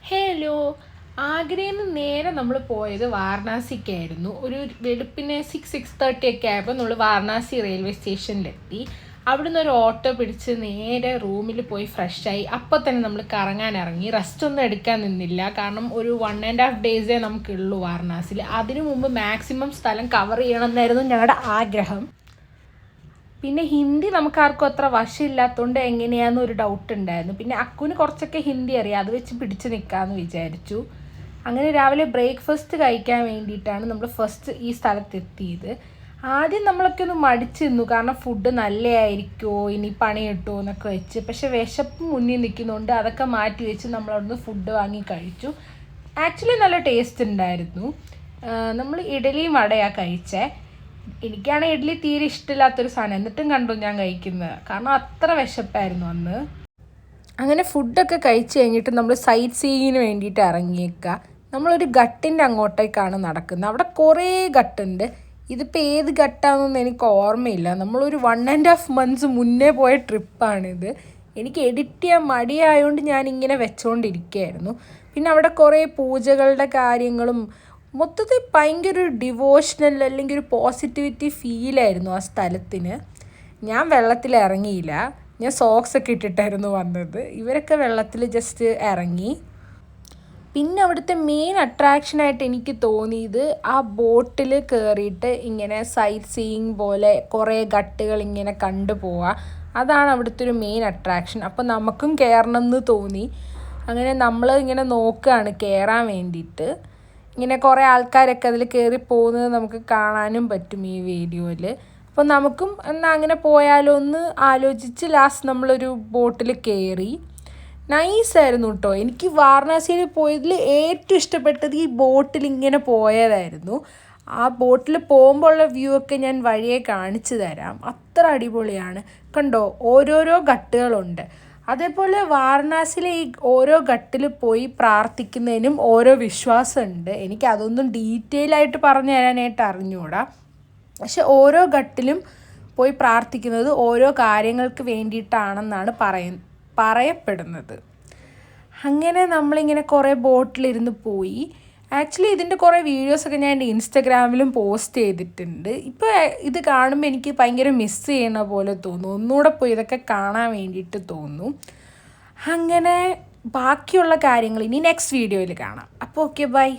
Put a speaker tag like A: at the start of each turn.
A: Hello. ആഗ്രയിൽ നിന്ന് നേരെ നമ്മൾ പോയത് വാരണാസിക്കായിരുന്നു. ഒരു വെളുപ്പിന് 6:30 ഒക്കെ ആയപ്പോൾ നമ്മൾ വാരണാസി റെയിൽവേ സ്റ്റേഷനിലെത്തി. അവിടുന്ന് ഒരു ഓട്ടോ പിടിച്ച് നേരെ റൂമിൽ പോയി ഫ്രഷായി. അപ്പോൾ തന്നെ നമ്മൾ കറങ്ങാൻ ഇറങ്ങി. റെസ്റ്റ് ഒന്നും എടുക്കാൻ നിന്നില്ല, കാരണം ഒരു 1.5 ഡേയ്സേ നമുക്കുള്ളൂ വാരണാസിയിൽ. അതിനു മുമ്പ് മാക്സിമം സ്ഥലം കവർ ചെയ്യണമെന്നായിരുന്നു ഞങ്ങളുടെ ആഗ്രഹം. പിന്നെ ഹിന്ദി നമുക്കാർക്കും അത്ര വശമില്ലാത്തതുകൊണ്ട് എങ്ങനെയാണെന്ന് ഒരു ഡൗട്ട് ഉണ്ടായിരുന്നു. പിന്നെ അക്കുവിന് കുറച്ചൊക്കെ ഹിന്ദി അറിയാം, അത് വെച്ച് പിടിച്ച് നിൽക്കാമെന്ന് വിചാരിച്ചു. അങ്ങനെ രാവിലെ ബ്രേക്ക്ഫാസ്റ്റ് കഴിക്കാൻ വേണ്ടിയിട്ടാണ് നമ്മൾ ഫസ്റ്റ് ഈ സ്ഥലത്തെത്തിയത്. ആദ്യം നമ്മളൊക്കെ ഒന്ന് മടിച്ചു നിന്നു, കാരണം ഫുഡ് നല്ലതായിരിക്കുമോ, ഇനി പണി കിട്ടുമോ എന്നൊക്കെ വെച്ച്. പക്ഷെ വിശപ്പ് മുന്നിൽ നിൽക്കുന്നതുകൊണ്ട് അതൊക്കെ മാറ്റി വെച്ച് നമ്മളവിടുന്ന് ഫുഡ് വാങ്ങി കഴിച്ചു. ആക്ച്വലി നല്ല ടേസ്റ്റ് ഉണ്ടായിരുന്നു. നമ്മൾ ഇഡലിയും വടയാണ് കഴിച്ചേ. എനിക്കാണെങ്കിൽ ഇഡ്ഡലി തീരെ ഇഷ്ടമില്ലാത്തൊരു സാധനം, എന്നിട്ടും കണ്ടു ഞാൻ കഴിക്കുന്നത്, കാരണം അത്ര വിശപ്പായിരുന്നു അന്ന്. അങ്ങനെ ഫുഡൊക്കെ കഴിച്ച് കഴിഞ്ഞിട്ട് നമ്മൾ സൈറ്റ് സീയിങ്ങിന് വേണ്ടിയിട്ട് ഇറങ്ങിയേക്കുക. നമ്മളൊരു ഘട്ടിൻ്റെ അങ്ങോട്ടേക്കാണ് നടക്കുന്നത്. അവിടെ കുറേ ഘട്ടുണ്ട്. ഇതിപ്പോൾ ഏത് ഘട്ടാണെന്നൊന്നും എനിക്ക് ഓർമ്മയില്ല. നമ്മളൊരു 1.5 months മുന്നേ പോയ ട്രിപ്പാണിത്. എനിക്ക് എഡിറ്റ് ചെയ്യാൻ മടിയായതുകൊണ്ട് ഞാനിങ്ങനെ വെച്ചുകൊണ്ടിരിക്കുകയായിരുന്നു. പിന്നെ അവിടെ കുറേ പൂജകളുടെ കാര്യങ്ങളും, മൊത്തത്തിൽ ഭയങ്കര ഒരു ഡിവോഷണൽ അല്ലെങ്കിൽ ഒരു പോസിറ്റിവിറ്റി ഫീലായിരുന്നു ആ സ്ഥലത്തിന്. ഞാൻ വെള്ളത്തിൽ ഇറങ്ങിയില്ല, ഞാൻ സോക്സൊക്കെ ഇട്ടിട്ടായിരുന്നു വന്നത്. ഇവരൊക്കെ വെള്ളത്തിൽ ജസ്റ്റ് ഇറങ്ങി. പിന്നെ അവിടുത്തെ മെയിൻ അട്രാക്ഷനായിട്ട് എനിക്ക് തോന്നിയത് ആ ബോട്ടിൽ കയറിയിട്ട് ഇങ്ങനെ സൈറ്റ് സീയിങ് പോലെ കുറേ ഘട്ടുകൾ ഇങ്ങനെ കണ്ടുപോവുക. അതാണ് അവിടുത്തെ ഒരു മെയിൻ അട്രാക്ഷൻ. അപ്പോൾ നമുക്കും കയറണം എന്ന് തോന്നി. അങ്ങനെ നമ്മൾ ഇങ്ങനെ നോക്കുകയാണ് കയറാൻ വേണ്ടിയിട്ട്. ഇങ്ങനെ കുറേ ആൾക്കാരൊക്കെ അതിൽ കയറി പോകുന്നത് നമുക്ക് കാണാനും പറ്റും ഈ വീഡിയോയിൽ. അപ്പോൾ നമുക്കും എന്നാൽ അങ്ങനെ പോയാലോ എന്ന് ആലോചിച്ച് ലാസ്റ്റ് നമ്മളൊരു ബോട്ടിൽ കയറി. നൈസായിരുന്നു കേട്ടോ. എനിക്ക് വാരണാസിയിൽ പോയതിൽ ഏറ്റവും ഇഷ്ടപ്പെട്ടത് ഈ ബോട്ടിൽ ഇങ്ങനെ പോയതായിരുന്നു. ആ ബോട്ടിൽ പോകുമ്പോൾ ഉള്ള വ്യൂ ഒക്കെ ഞാൻ വഴിയെ കാണിച്ചു തരാം. അത്ര അടിപൊളിയാണ്. കണ്ടോ, ഓരോരോ ഘട്ടുകളുണ്ട്. അതേപോലെ വാരണാസിയിലെ ഈ ഓരോ ഘട്ടിൽ പോയി പ്രാർത്ഥിക്കുന്നതിനും ഓരോ വിശ്വാസമുണ്ട്. എനിക്ക് അതൊന്നും ഡീറ്റെയിൽ ആയിട്ട് പറഞ്ഞു തരാനായിട്ട് അറിഞ്ഞുകൂടാ. പക്ഷെ ഓരോ ഘട്ടിലും പോയി പ്രാർത്ഥിക്കുന്നത് ഓരോ കാര്യങ്ങൾക്ക് വേണ്ടിയിട്ടാണെന്നാണ് പറയപ്പെടുന്നത്. അങ്ങനെ നമ്മളിങ്ങനെ കുറേ ബോട്ടിലിരുന്ന് പോയി. ആക്ച്വലി ഇതിൻ്റെ കുറേ വീഡിയോസൊക്കെ ഞാൻ എൻ്റെ ഇൻസ്റ്റഗ്രാമിലും പോസ്റ്റ് ചെയ്തിട്ടുണ്ട്. ഇപ്പോൾ ഇത് കാണുമ്പോൾ എനിക്ക് ഭയങ്കര മിസ് ചെയ്യണ പോലെ തോന്നും. ഒന്നുകൂടെ പോയി ഇതൊക്കെ കാണാൻ വേണ്ടിയിട്ട് തോന്നും. അങ്ങനെ ബാക്കിയുള്ള കാര്യങ്ങൾ ഇനി നെക്സ്റ്റ് വീഡിയോയിൽ കാണാം. അപ്പോൾ ഓക്കെ, ബൈ.